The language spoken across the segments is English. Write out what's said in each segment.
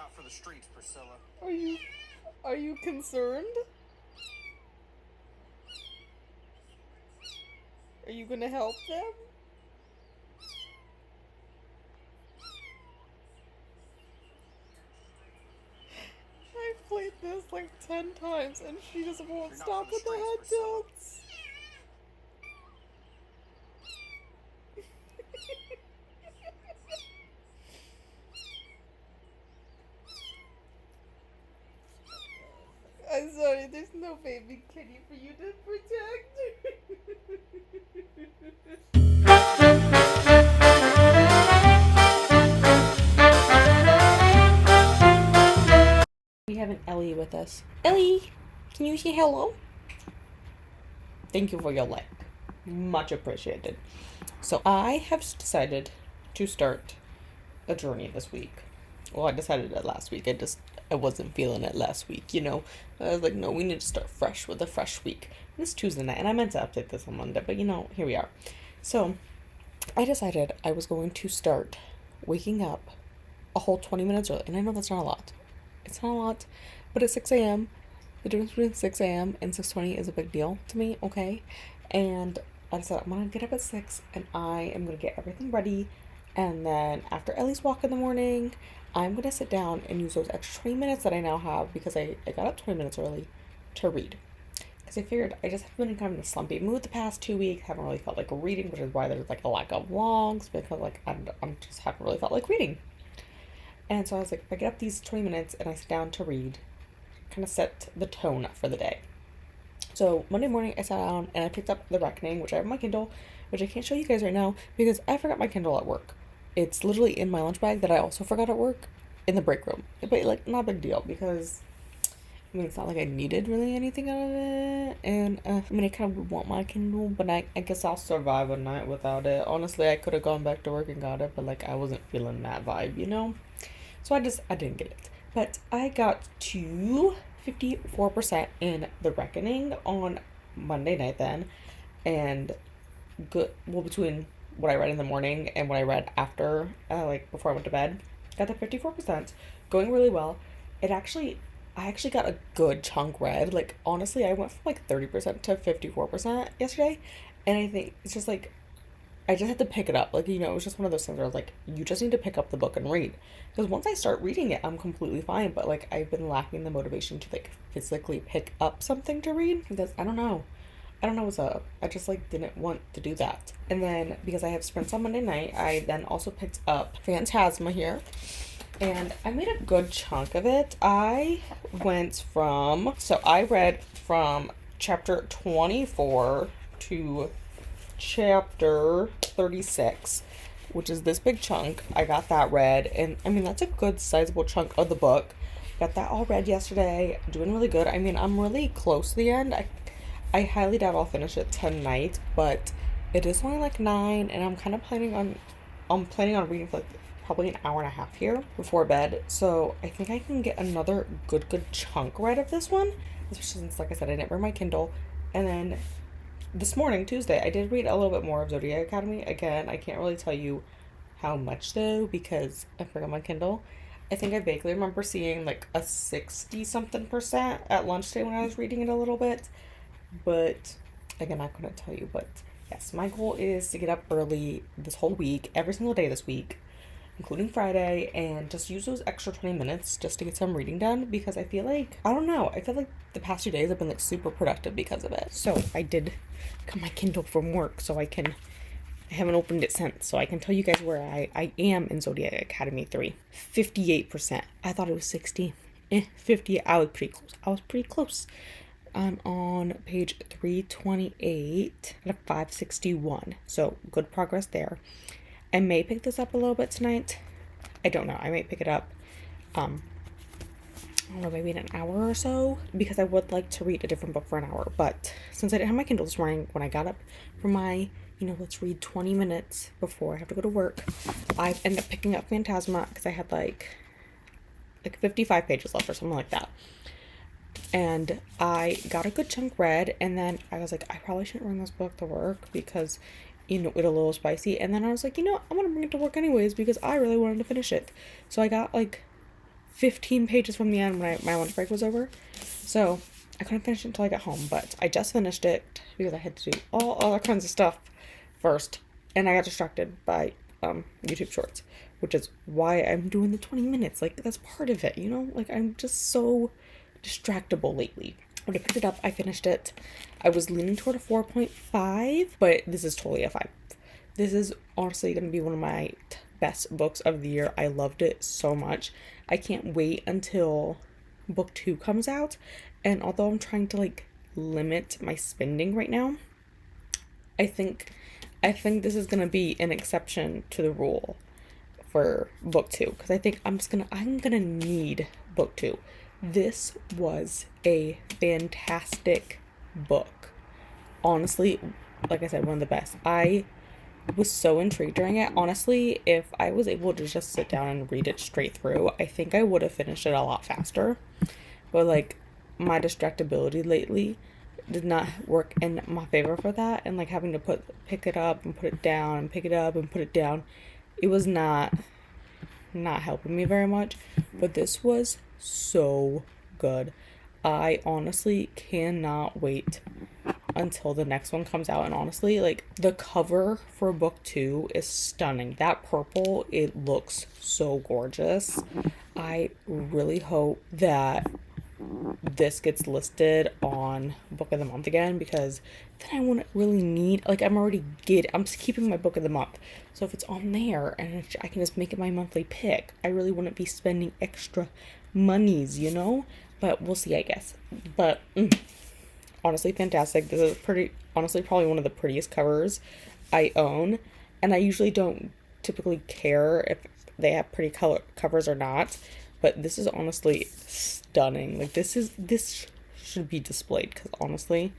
out for the streets, Priscilla. Are you concerned? Are you gonna help them? I've played this like 10 times and she just won't stop with the head tilts. I'm sorry, there's no baby kitty for you to protect. We have an Ellie with us. Ellie, can you say hello? Thank you for your like. Much appreciated. So I have decided to start a journey this week. Well, I decided it last week. I wasn't feeling it last week, you know. I was like, no, we need to start fresh with a fresh week. And it's Tuesday night, and I meant to update this on Monday, but you know, here we are. So I decided I was going to start waking up a whole 20 minutes early. And I know that's not a lot. It's not a lot, but at 6 a.m., the difference between 6 a.m. and 6:20 is a big deal to me, okay? And I decided I'm going to get up at 6 and I am going to get everything ready. And then after Ellie's walk in the morning, I'm going to sit down and use those extra 20 minutes that I now have because I got up 20 minutes early to read. Because I figured I just have been in kind of a slumpy mood the past 2 weeks. Haven't really felt like reading, which is why there's like a lack of vlogs because like I'm just haven't really felt like reading. And so I was like, if I get up these 20 minutes and I sit down to read, kind of set the tone for the day. So Monday morning I sat down and I picked up The Reckoning, which I have on my Kindle, which I can't show you guys right now because I forgot my Kindle at work. It's literally in my lunch bag that I also forgot at work in the break room. But like, not a big deal because I mean, it's not like I needed really anything out of it. And I mean, I kind of want my Kindle, but I guess I'll survive a night without it. Honestly, I could have gone back to work and got it, but like I wasn't feeling that vibe, you know? So I didn't get it. But I got to 54% in The Reckoning on Monday night then. And good, well, between what I read in the morning and what I read after, like before I went to bed, got to 54%, going really well. I actually got a good chunk read. Like, honestly, I went from like 30% to 54% yesterday. And I think it's just like, I just had to pick it up. Like, you know, it was just one of those things where I was like, you just need to pick up the book and read. Because once I start reading it, I'm completely fine. But, like, I've been lacking the motivation to, like, physically pick up something to read. Because, I don't know. I don't know what's up. I just, like, didn't want to do that. And then, because I have sprints on Monday night, I then also picked up Phantasma here. And I made a good chunk of it. I read from chapter 24 to chapter 36, which is this big chunk. I got that read, and I mean, that's a good sizable chunk of the book. Got that all read yesterday. Doing really good. I mean, I'm really close to the end. I highly doubt I'll finish it tonight, but it is only like 9, and I'm planning on reading for like probably an hour and a half here before bed. So I think I can get another good chunk read of this one, especially since, like I said, I didn't bring my Kindle. And then this morning, Tuesday, I did read a little bit more of Zodiac Academy. Again, I can't really tell you how much though because I forgot my Kindle. I think I vaguely remember seeing like a 60 something percent at lunch today when I was reading it a little bit. But again, I couldn't tell you. But yes, my goal is to get up early this whole week, every single day this week, including Friday, and just use those extra 20 minutes just to get some reading done because I feel like, I don't know, I feel like the past 2 days I've been like super productive because of it. So I did got my Kindle from work so I haven't opened it since, so I can tell you guys where I am in Zodiac Academy 3. 58%. I thought it was 60. 50. I was pretty close. I'm on page 328 out of 561. So good progress there. I may pick this up a little bit tonight. I don't know. I might pick it up, I don't know, maybe in an hour or so, because I would like to read a different book for an hour. But since I didn't have my Kindle this morning, when I got up for my, let's read 20 minutes before I have to go to work, I ended up picking up Phantasma because I had like 55 pages left or something like that. And I got a good chunk read, and then I was like, I probably shouldn't bring this book to work because it's a little spicy. And then I was like, I'm gonna bring it to work anyways because I really wanted to finish it. So I got like 15 pages from the end when my lunch break was over. So I couldn't finish it until I got home, but I just finished it because I had to do all other kinds of stuff first. And I got distracted by YouTube Shorts, which is why I'm doing the 20 minutes. Like, that's part of it, you know? Like, I'm just so distractible lately. When I picked it up, I finished it. I was leaning toward a 4.5, but this is totally a 5. This is honestly going to be one of my best books of the year. I loved it so much. I can't wait until book 2 comes out. And although I'm trying to like limit my spending right now, I think this is going to be an exception to the rule for book 2, because I think I'm gonna need book 2. This was a fantastic book. Honestly, like I said, one of the best. I was so intrigued during it. Honestly, if I was able to just sit down and read it straight through, I think I would have finished it a lot faster. But like, my distractibility lately did not work in my favor for that, and like having to pick it up and put it down and pick it up and put it down, it was not helping me very much. But this was so good. I honestly cannot wait until the next one comes out. And honestly, like, the cover for book 2 is stunning. That purple, it looks so gorgeous. I really hope that this gets listed on book of the month again, because then I wouldn't really need, like, I'm just keeping my book of the month. So if it's on there and I can just make it my monthly pick, I really wouldn't be spending extra monies, you know? But we'll see, I guess. But honestly, fantastic. This is honestly probably one of the prettiest covers I own, and I usually don't typically care if they have pretty covers or not, but this is honestly stunning. Like, this should be displayed, because honestly,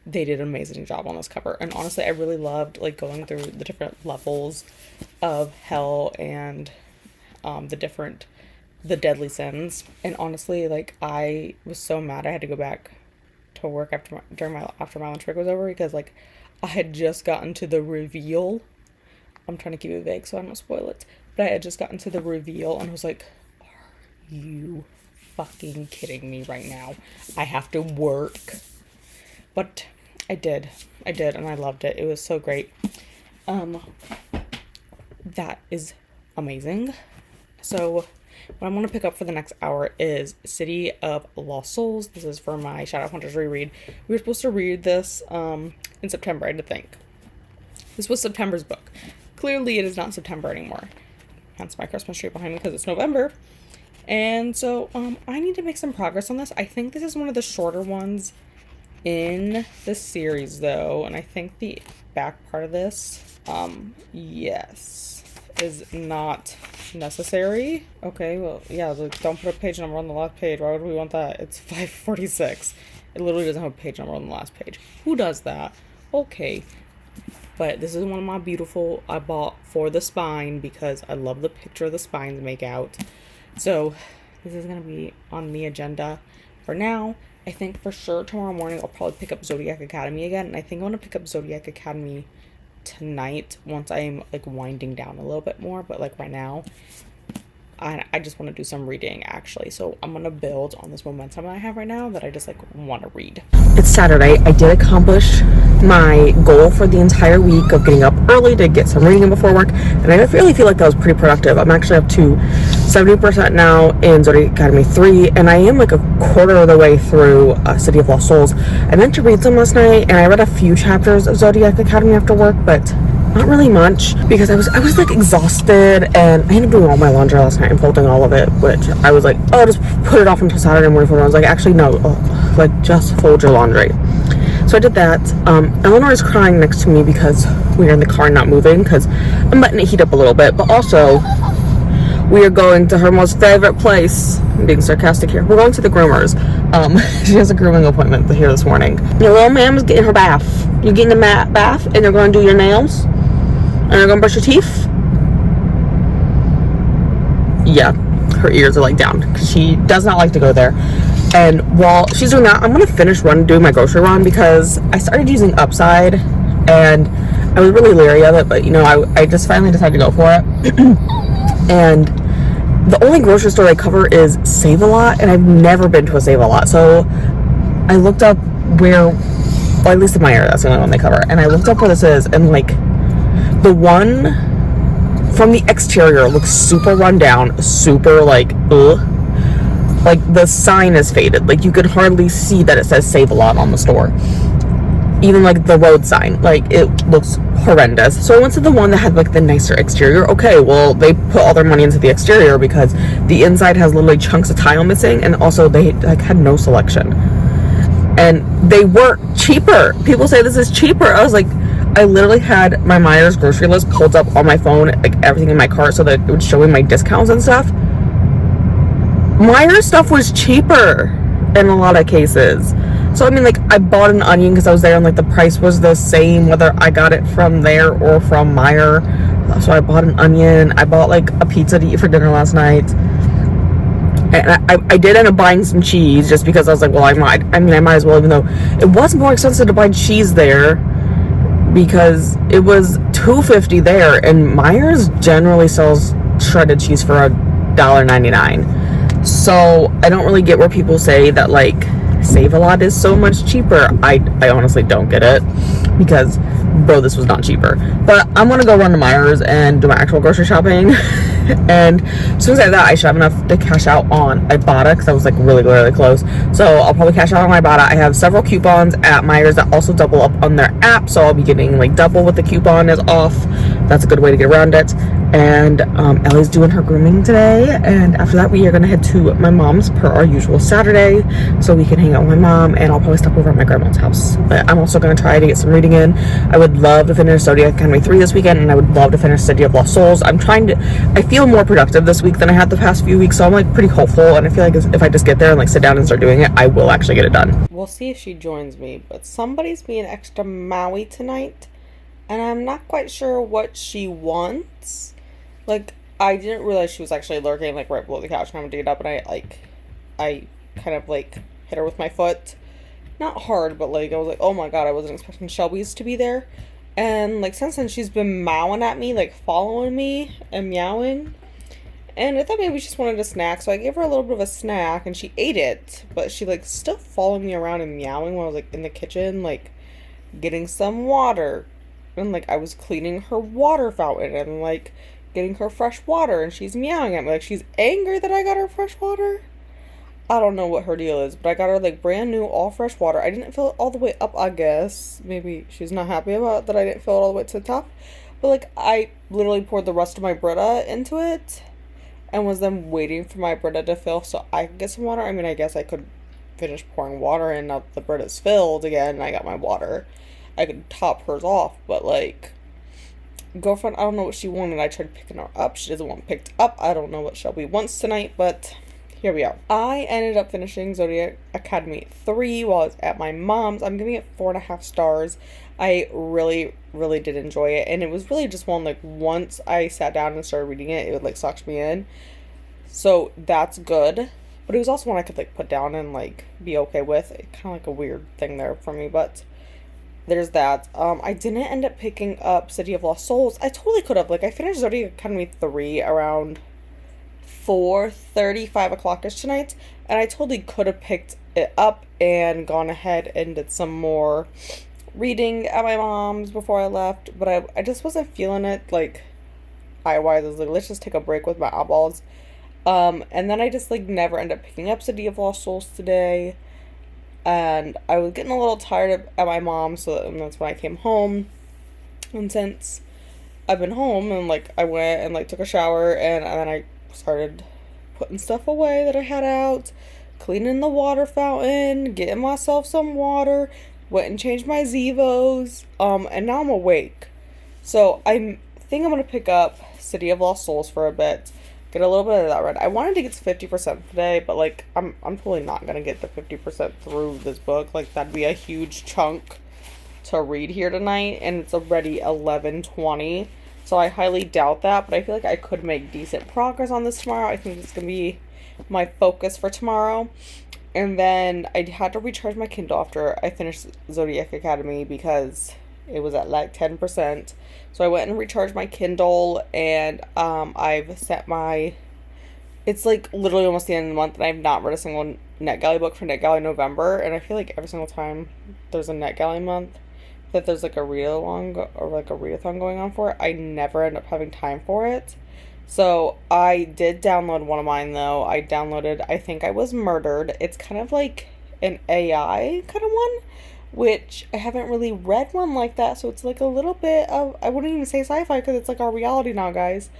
they did an amazing job on this cover. And honestly, I really loved like going through the different levels of hell and the deadly sins. And honestly, like, I was so mad I had to go back to work after my lunch break was over, because like I had just gotten to the reveal. I'm trying to keep it vague so I don't spoil it, but I had just gotten to the reveal and I was like, are you fucking kidding me right now? I have to work. But I did, and I loved it. It was so great. That is amazing. So what I'm going to pick up for the next hour is City of Lost Souls. This is for my Shadowhunters reread. We were supposed to read this in September, I had to think. This was September's book. Clearly it is not September anymore. Hence my Christmas tree behind me, because it's November. And so I need to make some progress on this. I think this is one of the shorter ones in the series, though. And I think the back part of this, yes, is not necessary. Okay, well, yeah, like, don't put a page number on the last page. Why would we want that? It's 546. It literally doesn't have a page number on the last page. Who does that? Okay. But this is one of my beautiful, I bought for the spine because I love the picture of the spines make out. So this is going to be on the agenda for now. I think for sure tomorrow morning I'll probably pick up Zodiac Academy again. And I think I want to pick up Zodiac Academy tonight once I'm like winding down a little bit more. But like right now, I just want to do some reading actually. So I'm going to build on this momentum I have right now that I just like want to read. It's Saturday. I did accomplish my goal for the entire week of getting up early to get some reading in before work. And I really feel like that was pretty productive. I'm actually up to 70% now in Zodiac Academy 3. And I am like a quarter of the way through City of Lost Souls. I meant to read some last night and I read a few chapters of Zodiac Academy after work, but not really much, because I was like exhausted, and I ended up doing all my laundry last night and folding all of it, which I was like, oh, just put it off until Saturday morning. I was like, actually no, like just fold your laundry. So I did that. Eleanor is crying next to me because we're in the car not moving, because I'm letting it heat up a little bit, but also we are going to her most favorite place. I'm being sarcastic here. We're going to the groomers. She has a grooming appointment here this morning. Your little ma'am is getting her bath. You're getting a bath, and they're going to do your nails, and they're going to brush your teeth. Yeah, her ears are like down, because she does not like to go there. And while she's doing that, I'm going to finish doing my grocery run, because I started using Upside, and I was really leery of it, but you know, I just finally decided to go for it. And the only grocery store I cover is Save-A-Lot, and I've never been to a Save-A-Lot. So I looked up where, well, at least in my area, that's the only one they cover. And I looked up where this is, and like the one from the exterior looks super run down, super like, ugh. Like the sign is faded. Like you could hardly see that it says Save-A-Lot on the store. Even like the road sign, like it looks horrendous. So I went to the one that had like the nicer exterior. Okay, well they put all their money into the exterior because the inside has literally chunks of tile missing, and also they like had no selection. And they were cheaper. People say this is cheaper. I was like, I literally had my Myers grocery list pulled up on my phone, like everything in my cart, so that it would show me my discounts and stuff. Myers stuff was cheaper in a lot of cases. So I mean, like, I bought an onion because I was there, and like the price was the same whether I got it from there or from Meijer. So I bought an onion. I bought like a pizza to eat for dinner last night, and I did end up buying some cheese just because I was like, well, I might as well, even though it was more expensive to buy cheese there because it was $2.50 there, and Myers generally sells shredded cheese for $1.99. So I don't really get where people say that like Save-A-Lot is so much cheaper. I honestly don't get it because, bro, this was not cheaper. But I'm gonna go run to Myers and do my actual grocery shopping. And as soon as I did that, I should have enough to cash out on Ibotta because I was like really close. So I'll probably cash out on my Ibotta. I have several coupons at Myers that also double up on their app, so I'll be getting like double what the coupon is off. That's a good way to get around it. And Ellie's doing her grooming today, and after that we are gonna head to my mom's per our usual Saturday, so we can hang out with my mom, and I'll probably stop over at my grandma's house. But I'm also gonna try to get some reading in. I would love to finish Zodiac Academy 3 this weekend, and I would love to finish City of Lost Souls. I feel more productive this week than I had the past few weeks, so I'm like pretty hopeful, and I feel like if I just get there and like sit down and start doing it, I will actually get it done. We'll see if she joins me, but somebody's being extra Maui tonight, and I'm not quite sure what she wants. Like, I didn't realize she was actually lurking like right below the couch, and I'm gonna dig it up, and I kind of like hit her with my foot. Not hard, but like I was like, oh my god, I wasn't expecting Shelby's to be there. And like since then she's been mowing at me, like following me and meowing. And I thought maybe she just wanted a snack, so I gave her a little bit of a snack, and she ate it, but she like still followed me around and meowing when I was like in the kitchen, like getting some water. And like I was cleaning her water fountain and like getting her fresh water, and she's meowing at me like she's angry that I got her fresh water. I don't know what her deal is, but I got her like brand new all fresh water. I didn't fill it all the way up, I guess. Maybe she's not happy about that I didn't fill it all the way to the top. But like I literally poured the rest of my Brita into it and was then waiting for my Brita to fill so I could get some water. I mean, I guess I could finish pouring water in, now that the Brita's filled again and I got my water. I could top hers off, but like girlfriend, I don't know what she wanted. I tried picking her up. She doesn't want picked up. I don't know what Shelby wants tonight, but here we are. I ended up finishing Zodiac Academy 3 while I was at my mom's. I'm giving it 4.5 stars. I really did enjoy it, and it was really just one, like, once I sat down and started reading it, it would, like, suck me in. So that's good. But it was also one I could, like, put down and, like, be okay with. It kind of like a weird thing there for me, but there's that. I didn't end up picking up City of Lost Souls. I totally could have. Like, I finished Zodiac Academy 3 around 4:30, 5 o'clock-ish tonight, and I totally could have picked it up and gone ahead and did some more reading at my mom's before I left, but I just wasn't feeling it, like, eye-wise. I was like, let's just take a break with my eyeballs. And then I just, like, never end up picking up City of Lost Souls today, and I was getting a little tired at my mom's, so that's when I came home, and since I've been home, and, like, I went and, like, took a shower, and then I started putting stuff away that I had out, cleaning the water fountain, getting myself some water, went and changed my Zevos, and now I'm awake. So I think I'm going to pick up City of Lost Souls for a bit, get a little bit of that read. I wanted to get to 50% today, but like I'm totally not going to get to 50% through this book. Like that'd be a huge chunk to read here tonight, and it's already 11:20. So I highly doubt that, but I feel like I could make decent progress on this tomorrow. I think it's going to be my focus for tomorrow. And then I had to recharge my Kindle after I finished Zodiac Academy because it was at like 10%. So I went and recharged my Kindle, and I've set my it's like literally almost the end of the month, and I've not read a single NetGalley book for NetGalley November. And I feel like every single time there's a NetGalley month that there's like a read along or like a readathon going on for it, I never end up having time for it. So I did download one of mine though. I downloaded I Think I Was Murdered. It's kind of like an AI kind of one, which I haven't really read one like that. So it's like a little bit of, I wouldn't even say sci-fi because it's like our reality now, guys.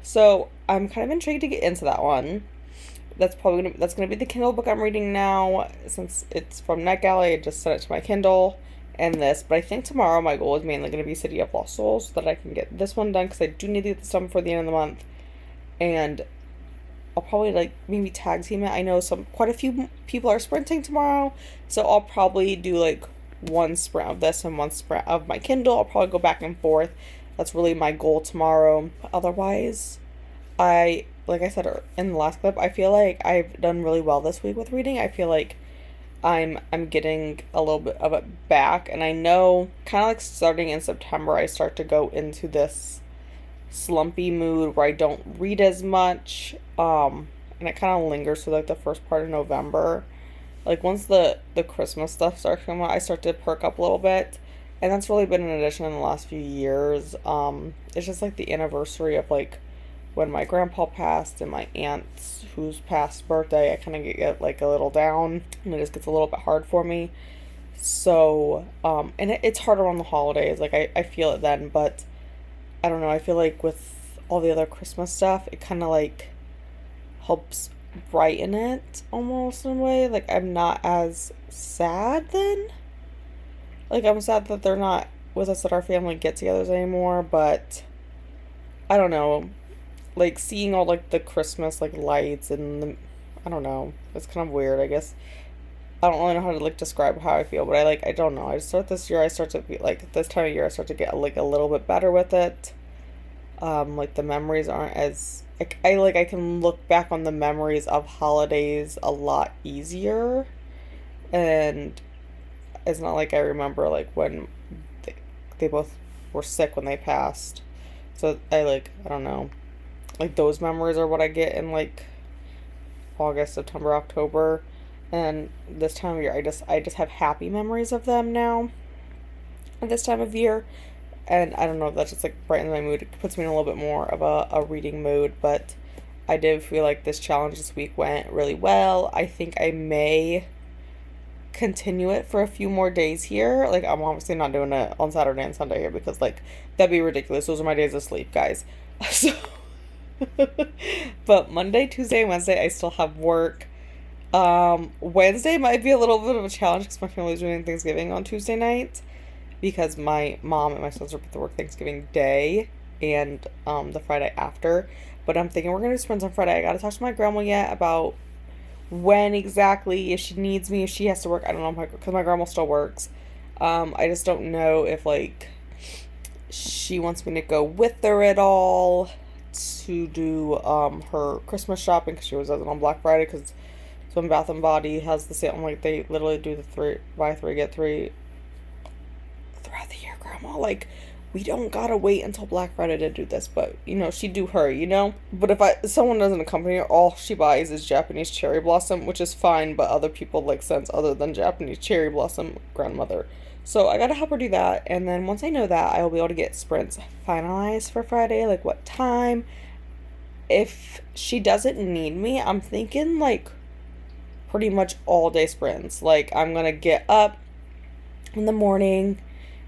So I'm kind of intrigued to get into that one. That's gonna be the Kindle book I'm reading now, since it's from NetGalley. I just sent it to my Kindle and this, but I think tomorrow my goal is mainly going to be City of Lost Souls, so that I can get this one done, because I do need to get this done before the end of the month. And I'll probably like maybe tag team it. I know quite a few people are sprinting tomorrow, so I'll probably do like one sprint of this and one sprint of my Kindle. I'll probably go back and forth. That's really my goal tomorrow. Otherwise, like I said in the last clip, I feel like I've done really well this week with reading. I feel like I'm getting a little bit of it back, and I know kind of like starting in September I start to go into this slumpy mood where I don't read as much, and it kind of lingers through like the first part of November. Like once the Christmas stuff starts coming out, I start to perk up a little bit, and that's really been an addition in the last few years. It's just like the anniversary of like when my grandpa passed and my aunt's who's past birthday. I kind of get like a little down, and it just gets a little bit hard for me. So and it's harder on the holidays, like I feel it then, but I don't know, I feel like with all the other Christmas stuff, it kind of like helps brighten it almost in a way. Like I'm not as sad then. Like I'm sad that they're not with us at our family get-togethers anymore, but I don't know, like seeing all like the Christmas like lights and I don't know, it's kind of weird, I guess. I don't really know how to like describe how I feel, but I don't know. I start to be like this time of year I start to get like a little bit better with it. Like the memories aren't as like I can look back on the memories of holidays a lot easier, and it's not like I remember like when they both were sick when they passed. So I don't know. Like those memories are what I get in like August, September, October. And this time of year I just have happy memories of them now at this time of year. And I don't know if that just like brightens my mood. It puts me in a little bit more of a reading mood, but I did feel like this challenge this week went really well. I think I may continue it for a few more days here. Like I'm obviously not doing it on Saturday and Sunday here because like that'd be ridiculous. Those are my days of sleep, guys. So but Monday, Tuesday, and Wednesday I still have work. Wednesday might be a little bit of a challenge because my family's doing Thanksgiving on Tuesday night, because my mom and my sister both work Thanksgiving Day and the Friday after. But I'm thinking we're gonna do sprints on Friday. I gotta talk to my grandma yet about when exactly, if she needs me, if she has to work. I don't know, because my grandma still works. I just don't know if like she wants me to go with her at all to do her Christmas shopping, because she always does it on Black Friday, because so Bath and Body has the sale. Like they literally do the buy three get three throughout the year, grandma. Like we don't gotta wait until Black Friday to do this, but you know, she do her, you know. But if someone doesn't accompany her, all she buys is Japanese cherry blossom, which is fine, but other people like scents other than Japanese cherry blossom, grandmother. So I gotta help her do that, and then once I know that, I will be able to get sprints finalized for Friday, like what time. If she doesn't need me, I'm thinking like pretty much all day sprints. Like I'm gonna get up in the morning,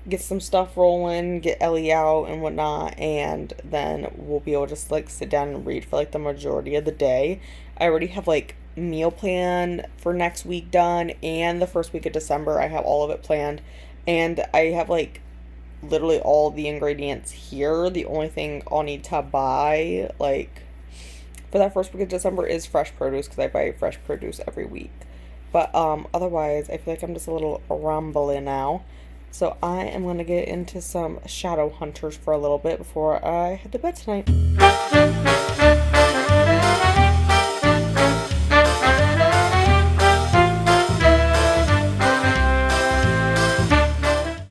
get some stuff rolling, get Ellie out and whatnot, and then we'll be able to just like sit down and read for like the majority of the day. I already have like meal plan for next week done, and the first week of December I have all of it planned, and I have like literally all the ingredients here. The only thing I'll need to buy like for that first week of December is fresh produce, because I buy fresh produce every week. But otherwise I feel like I'm just a little rumbly now. So I am going to get into some shadow hunters for a little bit before I head to bed tonight.